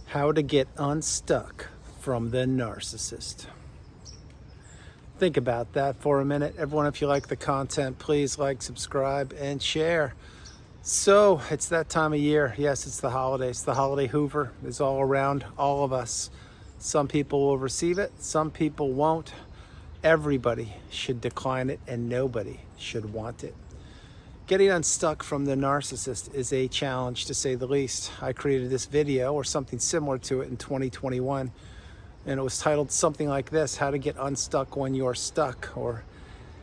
How to get unstuck from the narcissist. Think about that for a minute. Everyone, if you like the content, please like, subscribe, and share. So it's that time of year. Yes, it's the holidays. The holiday Hoover is all around all of us. Some people will receive it, some people won't. Everybody should decline it, and nobody should want it. Getting unstuck from the narcissist is a challenge, to say the least. I created this video or something similar to it in 2021, and it was titled something like this: how to get unstuck when you're stuck, or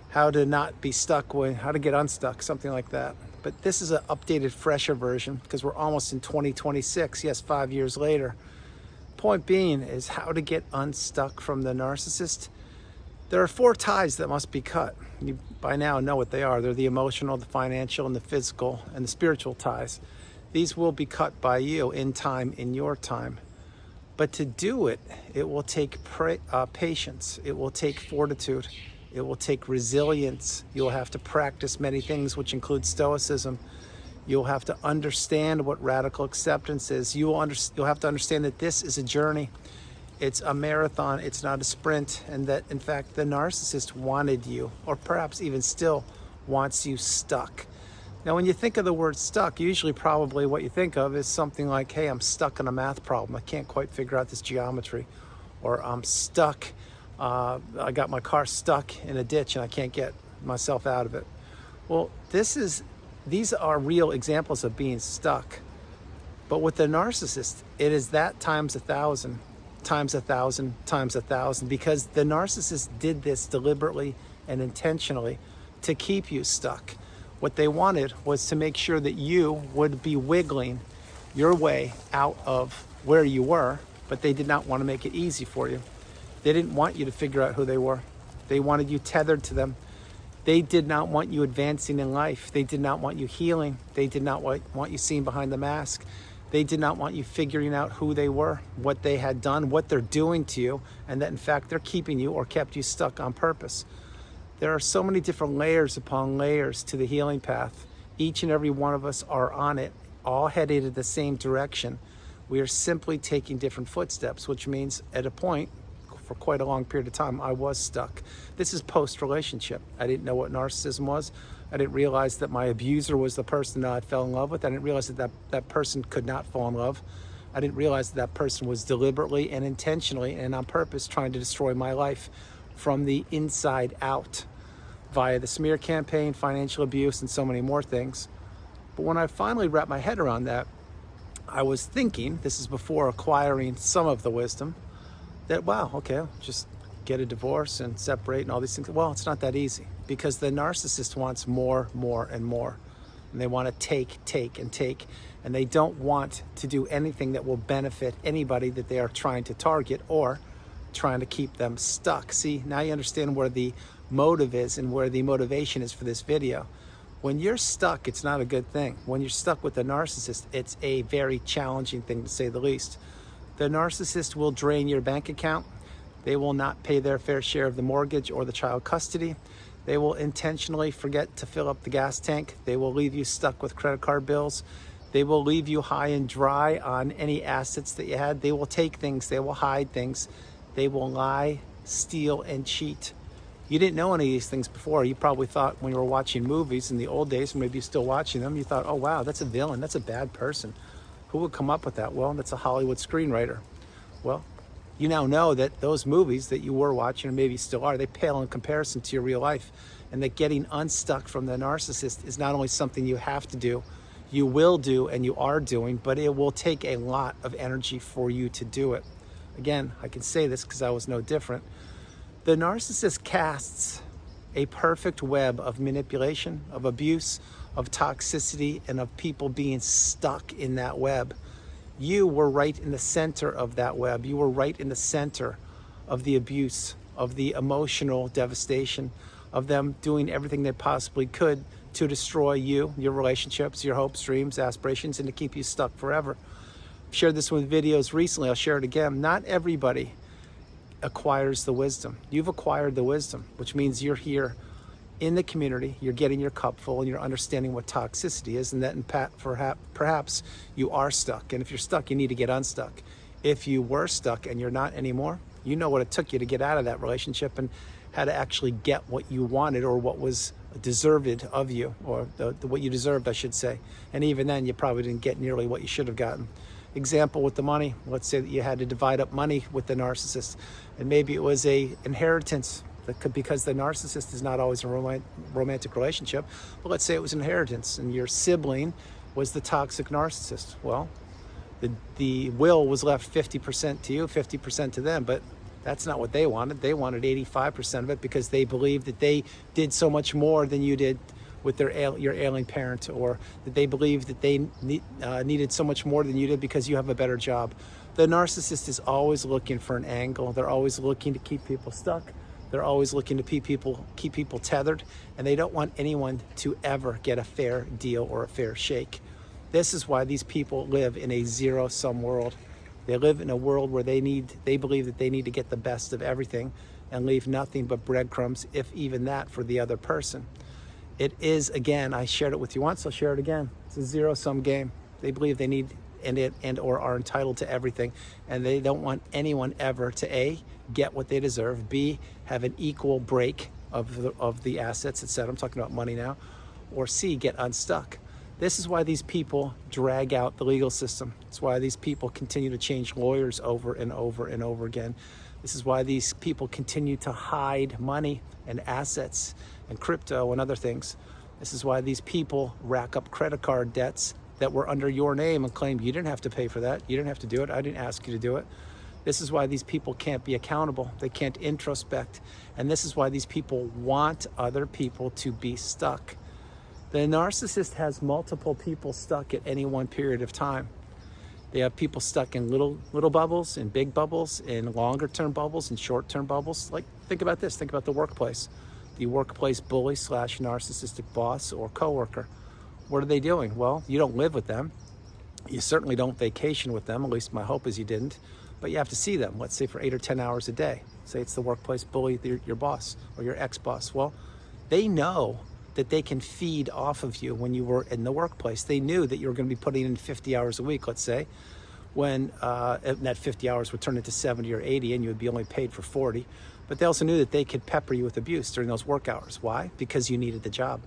how to not be stuck how to get unstuck, something like that. But this is an updated, fresher version because we're almost in 2026, yes, 5 years later. Point being is how to get unstuck from the narcissist. There are 4 ties that must be cut. You by now know what they are. They're the emotional, the financial, and the physical, and the spiritual ties. These will be cut by you in time, in your time. But to do it, it will take patience. It will take fortitude. It will take resilience. You'll have to practice many things, which include stoicism. You'll have to understand what radical acceptance is. You'll have to understand that this is a journey. It's a marathon, it's not a sprint, and that in fact the narcissist wanted you, or perhaps even still wants you stuck. Now when you think of the word stuck, usually probably what you think of is something like, hey, I'm stuck in a math problem, I can't quite figure out this geometry, or I'm stuck, I got my car stuck in a ditch and I can't get myself out of it. Well, these are real examples of being stuck. But with the narcissist, it is that times 1,000. Times 1,000, times 1,000, because the narcissist did this deliberately and intentionally to keep you stuck. What they wanted was to make sure that you would be wiggling your way out of where you were, but they did not want to make it easy for you. They didn't want you to figure out who they were. They wanted you tethered to them. They did not want you advancing in life. They did not want you healing. They did not want you seen behind the mask. They did not want you figuring out who they were, what they had done, what they're doing to you, and that in fact they're keeping you or kept you stuck on purpose. There are so many different layers upon layers to the healing path. Each and every one of us are on it, all headed in the same direction. We are simply taking different footsteps, which means at a point, for quite a long period of time, I was stuck. This is post-relationship. I didn't know what narcissism was. I didn't realize that my abuser was the person that I fell in love with. I didn't realize that person could not fall in love. I didn't realize that person was deliberately and intentionally and on purpose trying to destroy my life from the inside out via the smear campaign, financial abuse, and so many more things. But when I finally wrapped my head around that, I was thinking, this is before acquiring some of the wisdom, that, wow, okay, just get a divorce and separate and all these things. Well, it's not that easy, because the narcissist wants more, and more. And they want to take, and they don't want to do anything that will benefit anybody that they are trying to target or trying to keep them stuck. See, now you understand where the motive is and where the motivation is for this video. When you're stuck, it's not a good thing. When you're stuck with a narcissist, it's a very challenging thing, to say the least. The narcissist will drain your bank account. They will not pay their fair share of the mortgage or the child custody. They will intentionally forget to fill up the gas tank. They will leave you stuck with credit card bills. They will leave you high and dry on any assets that you had. They will take things. They will hide things. They will lie, steal, and cheat. You didn't know any of these things before. You probably thought when you were watching movies in the old days, maybe you're still watching them, you thought, oh wow, that's a villain. That's a bad person. Who would come up with that? Well, that's a Hollywood screenwriter. Well, you now know that those movies that you were watching, or maybe still are, they pale in comparison to your real life. And that getting unstuck from the narcissist is not only something you have to do, you will do, and you are doing, but it will take a lot of energy for you to do it. Again, I can say this because I was no different. The narcissist casts a perfect web of manipulation, of abuse, of toxicity, and of people being stuck in that web. You were right in the center of that web. You were right in the center of the abuse, of the emotional devastation, of them doing everything they possibly could to destroy you, your relationships, your hopes, dreams, aspirations, and to keep you stuck forever. I've shared this with videos recently. I'll share it again. Not everybody acquires the wisdom. You've acquired the wisdom, which means you're here in the community, you're getting your cup full, and you're understanding what toxicity is, and that perhaps you are stuck. And if you're stuck, you need to get unstuck. If you were stuck and you're not anymore, you know what it took you to get out of that relationship and how to actually get what you wanted or what was deserved of you, or what you deserved, I should say. And even then, you probably didn't get nearly what you should have gotten. Example with the money. Let's say that you had to divide up money with the narcissist, and maybe it was a inheritance. Because the narcissist is not always a romantic relationship, but let's say it was inheritance and your sibling was the toxic narcissist. Well, the will was left 50% to you, 50% to them, but that's not what they wanted. They wanted 85% of it because they believed that they did so much more than you did with your ailing parent, or that they believed that they needed so much more than you did because you have a better job. The narcissist is always looking for an angle. They're always looking to keep people stuck. They're always looking to keep people tethered, and they don't want anyone to ever get a fair deal or a fair shake. This is why these people live in a zero-sum world. They live in a world where they believe that they need to get the best of everything and leave nothing but breadcrumbs, if even that, for the other person. It is, again, I shared it with you once, I'll share it again. It's a zero-sum game. They believe they need and/or are entitled to everything, and they don't want anyone ever to A, get what they deserve, B, have an equal break of the assets, etc. I'm talking about money now, or C, get unstuck. This is why these people drag out the legal system. It's why these people continue to change lawyers over and over and over again. This is why these people continue to hide money and assets and crypto and other things. This is why these people rack up credit card debts that were under your name and claim you didn't have to pay for that. You didn't have to do it. I didn't ask you to do it. This is why these people can't be accountable. They can't introspect. And this is why these people want other people to be stuck. The narcissist has multiple people stuck at any one period of time. They have people stuck in little bubbles, in big bubbles, in longer term bubbles, in short term bubbles. Like, think about this. Think about the workplace. The workplace bully / narcissistic boss or coworker. What are they doing? Well, you don't live with them. You certainly don't vacation with them. At least my hope is you didn't. But you have to see them, let's say for 8 or 10 hours a day. Say it's the workplace bully, your boss or your ex-boss. Well, they know that they can feed off of you when you were in the workplace. They knew that you were going to be putting in 50 hours a week, let's say, when that 50 hours would turn into 70 or 80 and you would be only paid for 40. But they also knew that they could pepper you with abuse during those work hours. Why? Because you needed the job.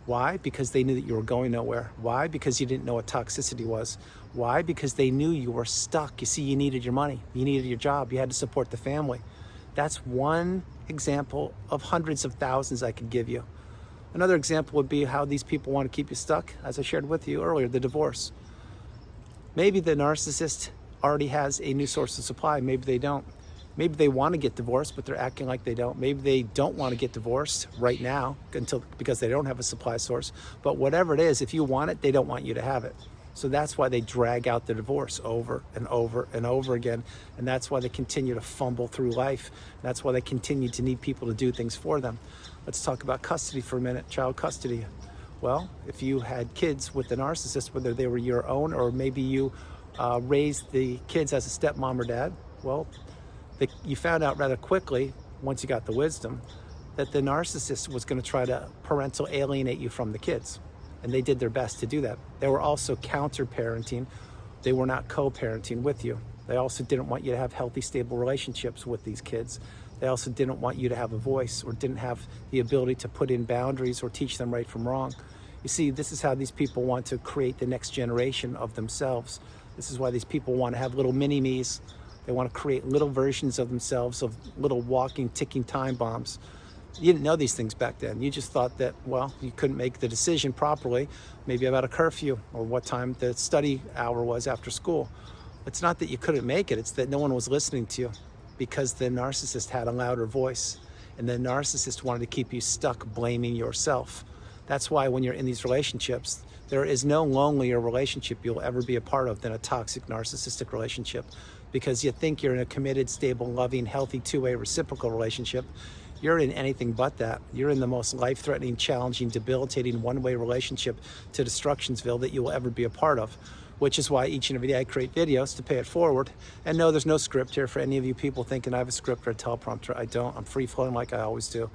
Why? Because they knew that you were going nowhere. Why? Because you didn't know what toxicity was. Why? Because they knew you were stuck. You see, you needed your money. You needed your job. You had to support the family. That's one example of hundreds of thousands I could give you. Another example would be how these people want to keep you stuck. As I shared with you earlier, the divorce. Maybe the narcissist already has a new source of supply. Maybe they don't. Maybe they want to get divorced, but they're acting like they don't. Maybe they don't want to get divorced right now because they don't have a supply source. But whatever it is, if you want it, they don't want you to have it. So that's why they drag out the divorce over and over and over again. And that's why they continue to fumble through life. That's why they continue to need people to do things for them. Let's talk about custody for a minute, child custody. Well, if you had kids with the narcissist, whether they were your own or maybe you raised the kids as a stepmom or dad, well, you found out rather quickly, once you got the wisdom, that the narcissist was going to try to parental alienate you from the kids. And they did their best to do that. They were also counter-parenting. They were not co-parenting with you. They also didn't want you to have healthy, stable relationships with these kids. They also didn't want you to have a voice or didn't have the ability to put in boundaries or teach them right from wrong. You see, this is how these people want to create the next generation of themselves. This is why these people want to have little mini-me's. They want to create little versions of themselves, of little walking, ticking time bombs. You didn't know these things back then. You just thought that, well, you couldn't make the decision properly, maybe about a curfew or what time the study hour was after school. It's not that you couldn't make it, it's that no one was listening to you because the narcissist had a louder voice and the narcissist wanted to keep you stuck blaming yourself. That's why when you're in these relationships, there is no lonelier relationship you'll ever be a part of than a toxic narcissistic relationship, because you think you're in a committed, stable, loving, healthy, two-way reciprocal relationship. You're in anything but that. You're in the most life-threatening, challenging, debilitating, one-way relationship to Destructionsville that you will ever be a part of, which is why each and every day I create videos to pay it forward. And no, there's no script here for any of you people thinking I have a script or a teleprompter. I don't. I'm free-flowing like I always do.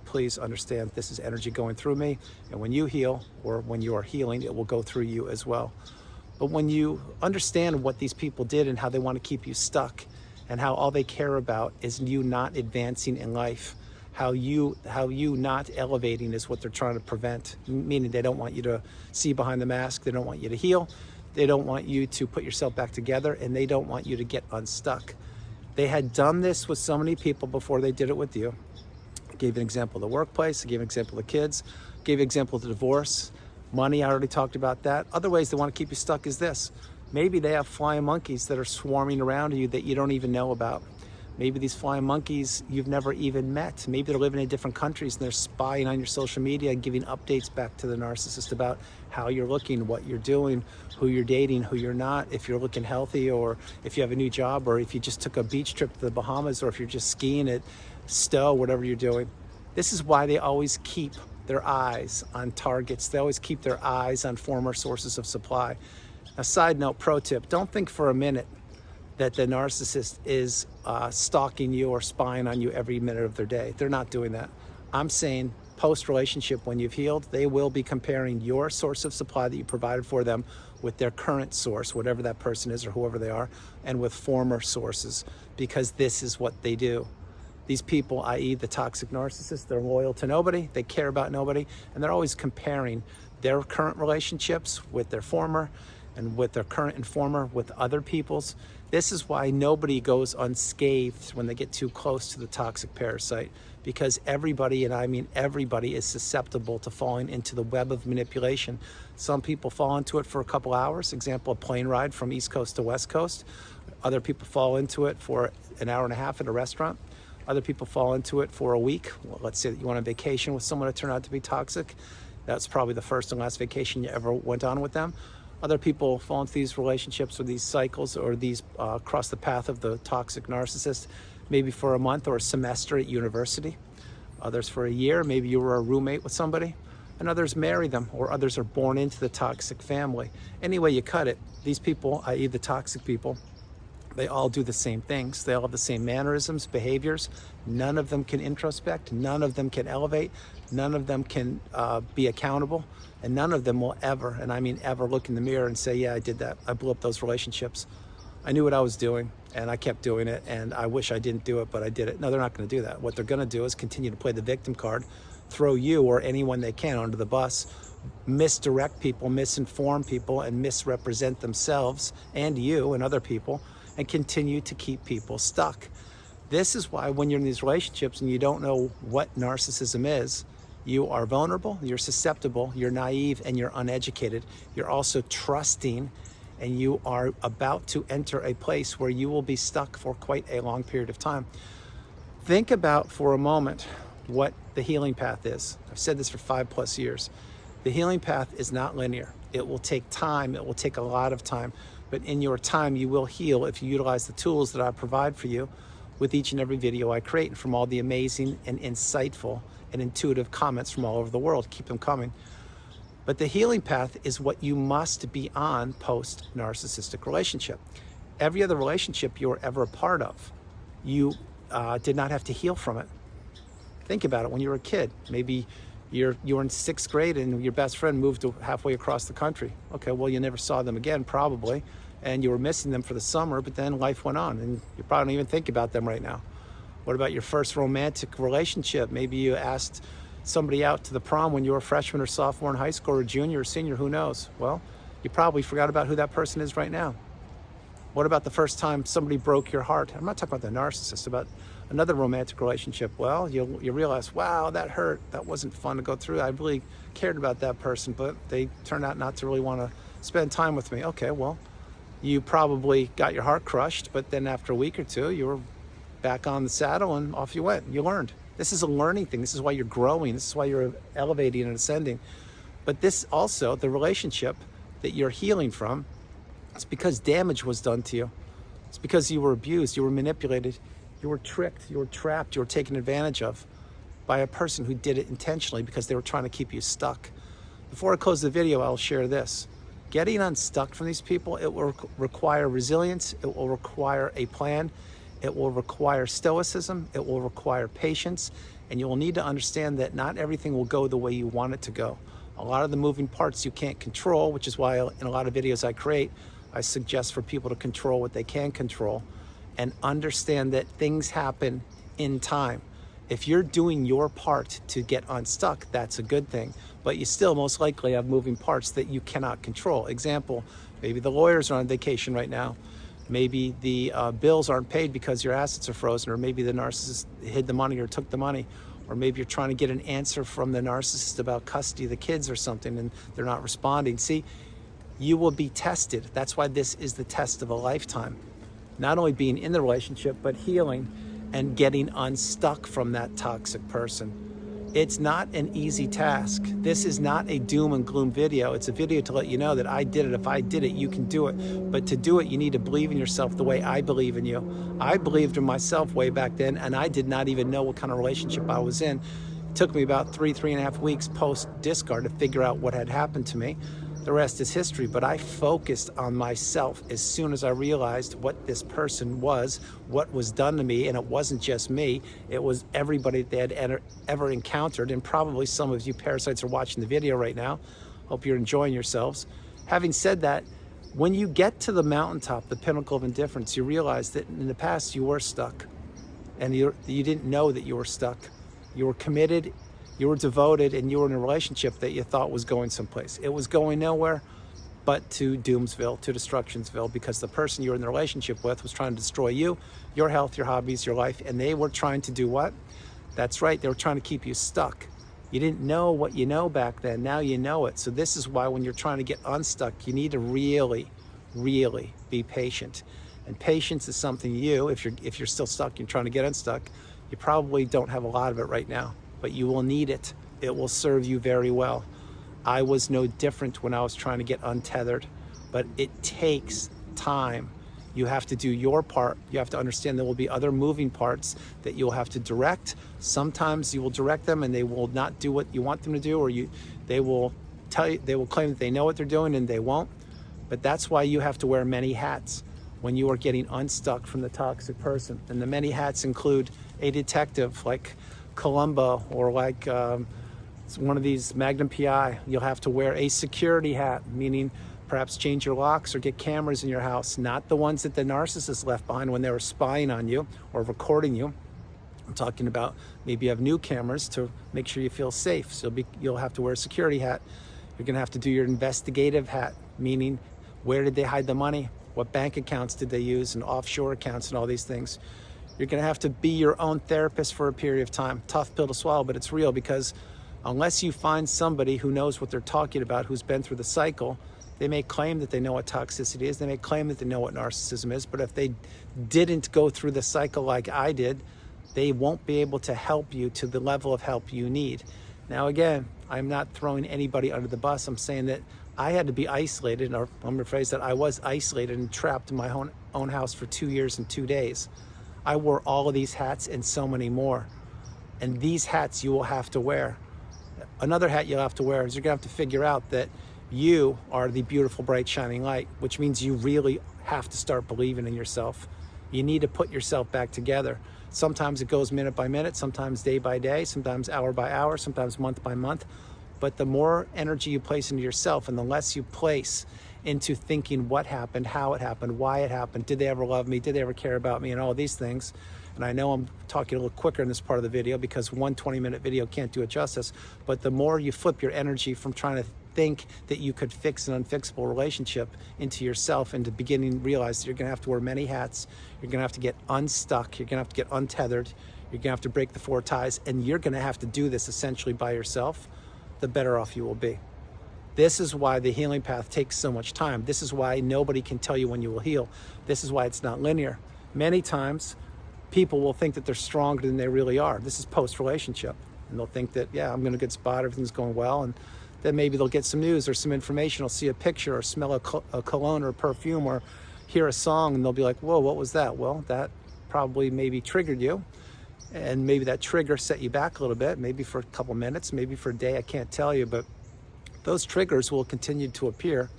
Please understand this is energy going through me, and when you heal or when you are healing, it will go through you as well. But when you understand what these people did and how they want to keep you stuck, and how all they care about is you not advancing in life, how you not elevating is what they're trying to prevent, meaning they don't want you to see behind the mask, they don't want you to heal, they don't want you to put yourself back together, and they don't want you to get unstuck. They had done this with so many people before they did it with you. I gave an example of the workplace, I gave an example of the kids, I gave an example of the divorce, money, I already talked about that. Other ways they want to keep you stuck is this. Maybe they have flying monkeys that are swarming around you that you don't even know about. Maybe these flying monkeys you've never even met. Maybe they're living in different countries and they're spying on your social media and giving updates back to the narcissist about how you're looking, what you're doing, who you're dating, who you're not, if you're looking healthy, or if you have a new job, or if you just took a beach trip to the Bahamas, or if you're just skiing at Stowe, whatever you're doing. This is why they always keep their eyes on targets. They always keep their eyes on former sources of supply. A side note, pro tip, don't think for a minute that the narcissist is stalking you or spying on you every minute of their day. They're not doing that. I'm saying post-relationship, when you've healed, they will be comparing your source of supply that you provided for them with their current source, whatever that person is or whoever they are, and with former sources, because this is what they do. These people, i.e. the toxic narcissists, they're loyal to nobody, they care about nobody, and they're always comparing their current relationships with their former, and with their current informer with other people's. This is why nobody goes unscathed when they get too close to the toxic parasite, because everybody, and I mean everybody, is susceptible to falling into the web of manipulation. Some people fall into it for a couple hours, example, a plane ride from East Coast to West Coast. Other people fall into it for an hour and a half at a restaurant. Other people fall into it for a week. Well, let's say that you went on vacation with someone that turned out to be toxic. That's probably the first and last vacation you ever went on with them. Other people fall into these relationships or these cycles or these cross the path of the toxic narcissist, maybe for a month or a semester at university. Others for a year, maybe you were a roommate with somebody, and others marry them, or others are born into the toxic family. Any way you cut it, these people, i.e. the toxic people, they all do the same things. They all have the same mannerisms, behaviors. None of them can introspect. None of them can elevate. None of them can be accountable. And none of them will ever, and I mean ever, look in the mirror and say, yeah, I did that. I blew up those relationships. I knew what I was doing, and I kept doing it, and I wish I didn't do it, but I did it. No, they're not going to do that. What they're going to do is continue to play the victim card, throw you or anyone they can under the bus, misdirect people, misinform people, and misrepresent themselves and you and other people, and continue to keep people stuck. This is why when you're in these relationships and you don't know what narcissism is, you are vulnerable, you're susceptible, you're naive, and you're uneducated. You're also trusting, and you are about to enter a place where you will be stuck for quite a long period of time. Think about for a moment what the healing path is. I've said this for 5+ years. The healing path is not linear. It will take time, it will take a lot of time, but in your time you will heal if you utilize the tools that I provide for you with each and every video I create, and from all the amazing and insightful and intuitive comments from all over the world. Keep them coming. But the healing path is what you must be on post-narcissistic relationship. Every other relationship you were ever a part of, you did not have to heal from it. Think about it. When you were a kid, maybe you were in 6th grade and your best friend moved halfway across the country. Okay, well, you never saw them again, probably, and you were missing them for the summer, but then life went on, and you probably don't even think about them right now. What about your first romantic relationship? Maybe you asked somebody out to the prom when you were a freshman or sophomore in high school, or junior or senior, who knows? Well, you probably forgot about who that person is right now. What about the first time somebody broke your heart? I'm not talking about the narcissist, about another romantic relationship. Well, you realize, wow, that hurt. That wasn't fun to go through. I really cared about that person, but they turned out not to really want to spend time with me. Okay, well, you probably got your heart crushed, but then after a week or two, you were back on the saddle and off you went. You learned. This is a learning thing. This is why you're growing. This is why you're elevating and ascending. But this also, the relationship that you're healing from, it's because damage was done to you. It's because you were abused, you were manipulated, you were tricked, you were trapped, you were taken advantage of by a person who did it intentionally because they were trying to keep you stuck. Before I close the video, I'll share this. Getting unstuck from these people, it will require resilience, it will require a plan, it will require stoicism, it will require patience, and you will need to understand that not everything will go the way you want it to go. A lot of the moving parts you can't control, which is why in a lot of videos I create, I suggest for people to control what they can control and understand that things happen in time. If you're doing your part to get unstuck, that's a good thing, but you still most likely have moving parts that you cannot control. Example, maybe the lawyers are on vacation right now. Maybe the bills aren't paid because your assets are frozen, or maybe the narcissist hid the money or took the money, or maybe you're trying to get an answer from the narcissist about custody of the kids or something and they're not responding. See, you will be tested. That's why this is the test of a lifetime. Not only being in the relationship, but healing and getting unstuck from that toxic person. It's not an easy task. This is not a doom and gloom video. It's a video to let you know that I did it. If I did it, you can do it. But to do it, you need to believe in yourself the way I believe in you. I believed in myself way back then, and I did not even know what kind of relationship I was in. It took me about 3.5 weeks post-discard to figure out what had happened to me. The rest is history, but I focused on myself as soon as I realized what this person was, what was done to me, and it wasn't just me, it was everybody they had ever encountered, and probably some of you parasites are watching the video right now. Hope you're enjoying yourselves. Having said that, when you get to the mountaintop, the pinnacle of indifference, you realize that in the past you were stuck, and you didn't know that you were stuck. You were committed, you were devoted, and you were in a relationship that you thought was going someplace. It was going nowhere but to Doomsville, to Destructionsville, because the person you were in the relationship with was trying to destroy you, your health, your hobbies, your life, and they were trying to do what? That's right, they were trying to keep you stuck. You didn't know what you know back then, now you know it. So this is why when you're trying to get unstuck, you need to really, really be patient. And patience is something if you're still stuck, you're trying to get unstuck, you probably don't have a lot of it right now. But you will need it. It will serve you very well. I was no different when I was trying to get untethered, but it takes time. You have to do your part. You have to understand there will be other moving parts that you'll have to direct. Sometimes you will direct them and they will not do what you want them to do, or they will claim that they know what they're doing and they won't. But that's why you have to wear many hats when you are getting unstuck from the toxic person. And the many hats include a detective like Columbo, or like one of these Magnum PI. You'll have to wear a security hat, meaning perhaps change your locks or get cameras in your house, not the ones that the narcissist left behind when they were spying on you or recording you. I'm talking about maybe you have new cameras to make sure you feel safe. So you'll have to wear a security hat. You're gonna have to do your investigative hat, meaning where did they hide the money? What bank accounts did they use, and offshore accounts and all these things. You're gonna have to be your own therapist for a period of time. Tough pill to swallow, but it's real, because unless you find somebody who knows what they're talking about, who's been through the cycle, they may claim that they know what toxicity is, they may claim that they know what narcissism is, but if they didn't go through the cycle like I did, they won't be able to help you to the level of help you need. Now again, I'm not throwing anybody under the bus. I'm saying that I had to be isolated, or I'm gonna phrase that I was isolated and trapped in my own house for 2 years and 2 days. I wore all of these hats and so many more. And these hats you will have to wear. Another hat you'll have to wear is you're gonna have to figure out that you are the beautiful, bright, shining light, which means you really have to start believing in yourself. You need to put yourself back together. Sometimes it goes minute by minute, sometimes day by day, sometimes hour by hour, sometimes month by month. But the more energy you place into yourself and the less you place into thinking what happened, how it happened, why it happened, did they ever love me, did they ever care about me, and all these things. And I know I'm talking a little quicker in this part of the video because one 20-minute video can't do it justice, but the more you flip your energy from trying to think that you could fix an unfixable relationship into yourself, and to beginning to realize that you're gonna have to wear many hats, you're gonna have to get unstuck, you're gonna have to get untethered, you're gonna have to break the 4 ties, and you're gonna have to do this essentially by yourself, the better off you will be. This is why the healing path takes so much time. This is why nobody can tell you when you will heal. This is why it's not linear. Many times, people will think that they're stronger than they really are. This is post-relationship. And they'll think that, yeah, I'm in a good spot, everything's going well, and then maybe they'll get some news or some information, or see a picture or smell a cologne or perfume or hear a song, and they'll be like, whoa, what was that? Well, that probably maybe triggered you, and maybe that trigger set you back a little bit, maybe for a couple minutes, maybe for a day, I can't tell you, but those triggers will continue to appear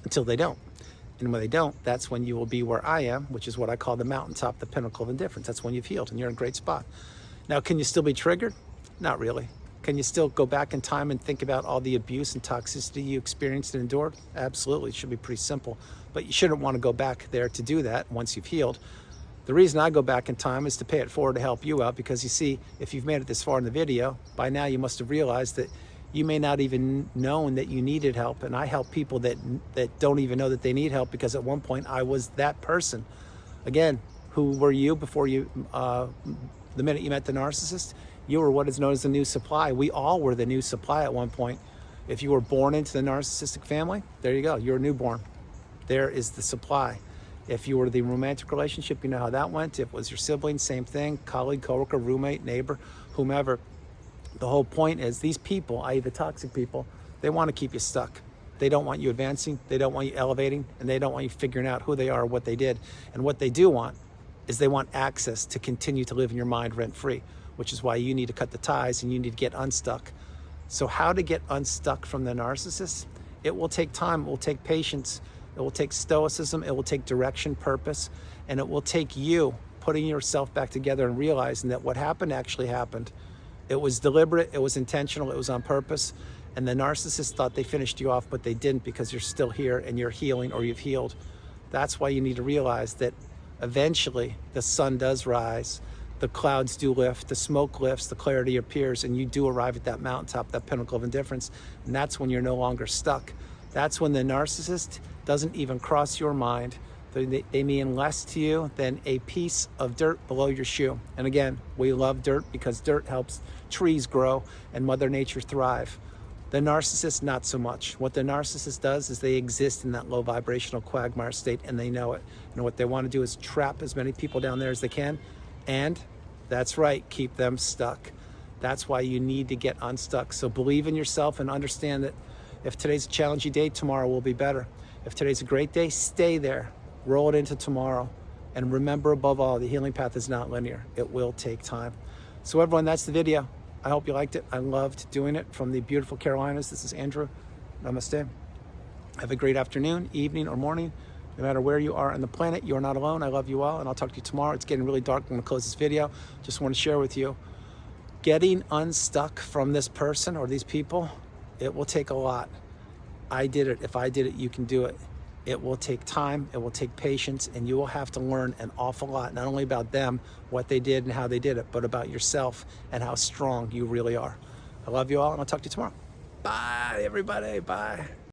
until they don't. And when they don't, that's when you will be where I am, which is what I call the mountaintop, the pinnacle of indifference. That's when you've healed and you're in a great spot. Now, can you still be triggered? Not really. Can you still go back in time and think about all the abuse and toxicity you experienced and endured? Absolutely. It should be pretty simple. But you shouldn't want to go back there to do that once you've healed. The reason I go back in time is to pay it forward to help you out, because you see, if you've made it this far in the video, by now you must have realized that you may not even known that you needed help. And I help people that don't even know that they need help, because at one point I was that person. Again, who were you before you, the minute you met the narcissist? You were what is known as the new supply. We all were the new supply at one point. If you were born into the narcissistic family, there you go, you're a newborn. There is the supply. If you were the romantic relationship, you know how that went. If it was your sibling, same thing, colleague, coworker, roommate, neighbor, whomever. The whole point is these people, i.e. the toxic people, they want to keep you stuck. They don't want you advancing, they don't want you elevating, and they don't want you figuring out who they are, what they did. And what they do want is they want access to continue to live in your mind rent-free, which is why you need to cut the ties and you need to get unstuck. So how to get unstuck from the narcissist? It will take time, it will take patience, it will take stoicism, it will take direction, purpose, and it will take you putting yourself back together and realizing that what happened actually happened. It was deliberate, it was intentional, it was on purpose, and the narcissist thought they finished you off, but they didn't, because you're still here and you're healing, or you've healed. That's why you need to realize that eventually the sun does rise, the clouds do lift, the smoke lifts, the clarity appears, and you do arrive at that mountaintop, that pinnacle of indifference, and that's when you're no longer stuck. That's when the narcissist doesn't even cross your mind. They mean less to you than a piece of dirt below your shoe. And again, we love dirt because dirt helps trees grow and Mother Nature thrive. The narcissist, not so much. What the narcissist does is they exist in that low vibrational quagmire state, and they know it. And what they want to do is trap as many people down there as they can, and that's right, keep them stuck. That's why you need to get unstuck. So believe in yourself and understand that if today's a challenging day, tomorrow will be better. If today's a great day, stay there. Roll it into tomorrow. And remember, above all, the healing path is not linear. It will take time. So everyone, that's the video. I hope you liked it. I loved doing it from the beautiful Carolinas. This is Andrew. Namaste. Have a great afternoon, evening, or morning. No matter where you are on the planet, you are not alone. I love you all, and I'll talk to you tomorrow. It's getting really dark. I'm going to close this video. Just want to share with you, getting unstuck from this person or these people, it will take a lot. I did it. If I did it, you can do it. It will take time, it will take patience, and you will have to learn an awful lot, not only about them, what they did and how they did it, but about yourself and how strong you really are. I love you all, and I'll talk to you tomorrow. Bye, everybody. Bye.